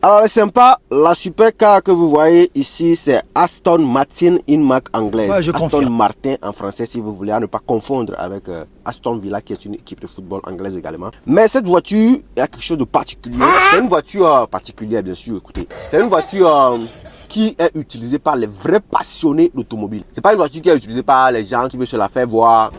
Alors c'est sympa, la supercar que vous voyez ici, c'est Aston Martin, une marque anglaise. Ouais, Aston Martin en français si vous voulez, à ne pas confondre avec Aston Villa qui est une équipe de football anglaise également. Mais cette voiture, il y a quelque chose de particulier. C'est une voiture particulière bien sûr, écoutez. C'est une voiture qui est utilisée par les vrais passionnés d'automobile. C'est pas une voiture qui est utilisée par les gens qui veulent se la faire voir,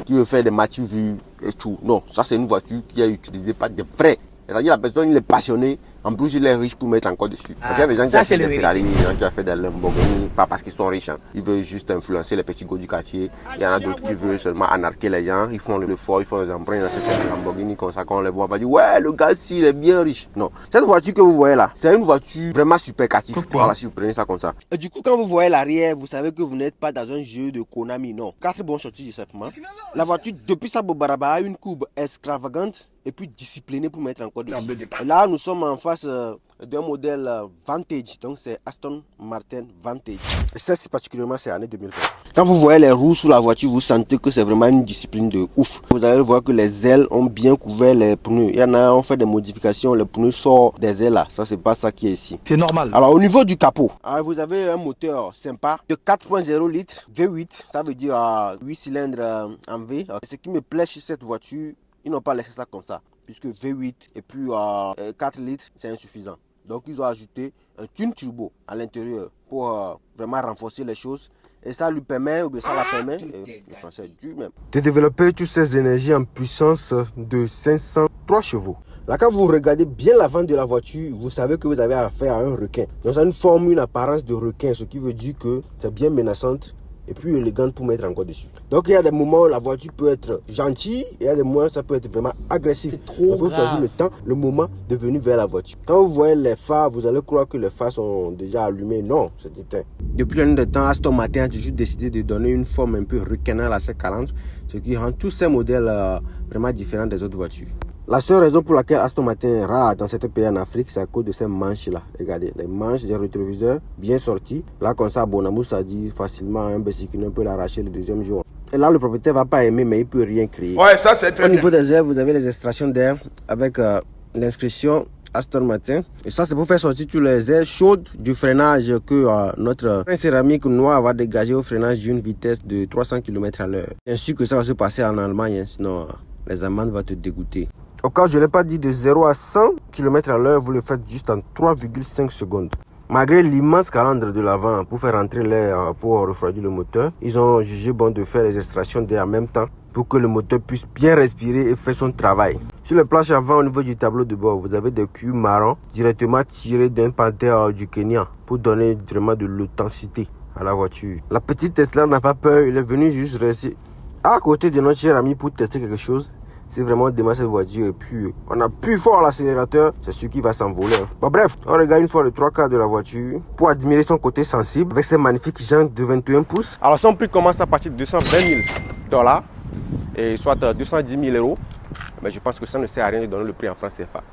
qui veulent faire des matchs vus et tout. Non, ça c'est une voiture qui est utilisée par des vrais. C'est-à-dire la personne il est passionné, en plus il est riche pour mettre encore dessus. Parce qu'il y a des gens qui achètent des Ferrari, des gens qui achètent des Lamborghini, pas parce qu'ils sont riches. Hein. Ils veulent juste influencer les petits gars du quartier. Il y en a d'autres qui veulent seulement anarquer les gens. Ils font le fort, ils font des emprunts dans cette Lamborghini comme ça quand on les voit. On va dire ouais le gars si il est bien riche. Non, cette voiture que vous voyez là, c'est une voiture vraiment super cative. Voilà si vous prenez ça comme ça. Et du coup quand vous voyez l'arrière, vous savez que vous n'êtes pas dans un jeu de Konami, non. 4 bons chantiers simplement. La voiture depuis sa bobaraba a une courbe extravagante et puis discipliné pour mettre encore dessus. Et là, nous sommes en face d'un modèle Vantage, donc c'est Aston Martin Vantage. Et ça, c'est particulièrement, c'est l'année 2020. Quand vous voyez les roues sous la voiture, vous sentez que c'est vraiment une discipline de ouf. Vous allez voir que les ailes ont bien couvert les pneus. Il y en a, on fait des modifications, les pneus sortent des ailes là. Ça, c'est pas ça qui est ici. C'est normal. Alors, au niveau du capot, vous avez un moteur sympa de 4.0 litres V8. Ça veut dire 8 cylindres en V. Ce qui me plaît chez cette voiture, ils n'ont pas laissé ça comme ça, puisque V8 et puis 4 litres, c'est insuffisant. Donc, ils ont ajouté un twin turbo à l'intérieur pour vraiment renforcer les choses. Et ça lui permet, ou bien ça la permet, le français est dur même, de développer toutes ces énergies en puissance de 503 chevaux. Là, quand vous regardez bien l'avant de la voiture, vous savez que vous avez affaire à un requin. Donc, ça forme une apparence de requin, ce qui veut dire que c'est bien menaçante et puis élégante pour mettre encore dessus. Donc il y a des moments où la voiture peut être gentille et il y a des moments où ça peut être vraiment agressif. C'est trop grave. Il faut choisir le temps, le moment de venir vers la voiture. Quand vous voyez les phares, vous allez croire que les phares sont déjà allumés. Non, c'est éteint. Depuis un de temps, Aston Martin a toujours décidé de donner une forme un peu requinale à ses calandres, ce qui rend tous ces modèles vraiment différents des autres voitures. La seule raison pour laquelle Aston Martin est rare dans certains pays en Afrique, c'est à cause de ces manches-là. Regardez, les manches des rétroviseurs bien sorties. Là, comme ça, Bonamou, ça dit facilement un bicycliste peut l'arracher le deuxième jour. Et là, le propriétaire va pas aimer, mais il peut rien créer. Ouais, ça c'est très bien. Au niveau des airs, vous avez les extractions d'air avec l'inscription Aston Martin. Et ça, c'est pour faire sortir tous les airs chaudes du freinage que notre céramique noir va dégager au freinage d'une vitesse de 300 km/h. Bien sûr que ça va se passer en Allemagne, hein, sinon les amendes vont te dégoûter. Au cas où je ne l'ai pas dit, de 0 à 100 km/h, vous le faites juste en 3,5 secondes. Malgré l'immense calandre de l'avant pour faire entrer l'air pour refroidir le moteur, ils ont jugé bon de faire les extractions d'air en même temps pour que le moteur puisse bien respirer et faire son travail. Sur le planche avant, au niveau du tableau de bord, vous avez des cuirs marrons directement tirés d'un panthère du Kenya pour donner vraiment de l'authenticité à la voiture. La petite Tesla n'a pas peur, il est venu juste rester à côté de notre cher ami pour tester quelque chose. C'est vraiment démarrer cette voiture et puis on appuie fort l'accélérateur, c'est ce qui va s'envoler. Bon, bref, on regarde une fois le 3/4 de la voiture pour admirer son côté sensible avec ces magnifiques jantes de 21 pouces. Alors son prix commence à partir de 220 000 $, et soit 210 000 €. Mais je pense que ça ne sert à rien de donner le prix en francs CFA.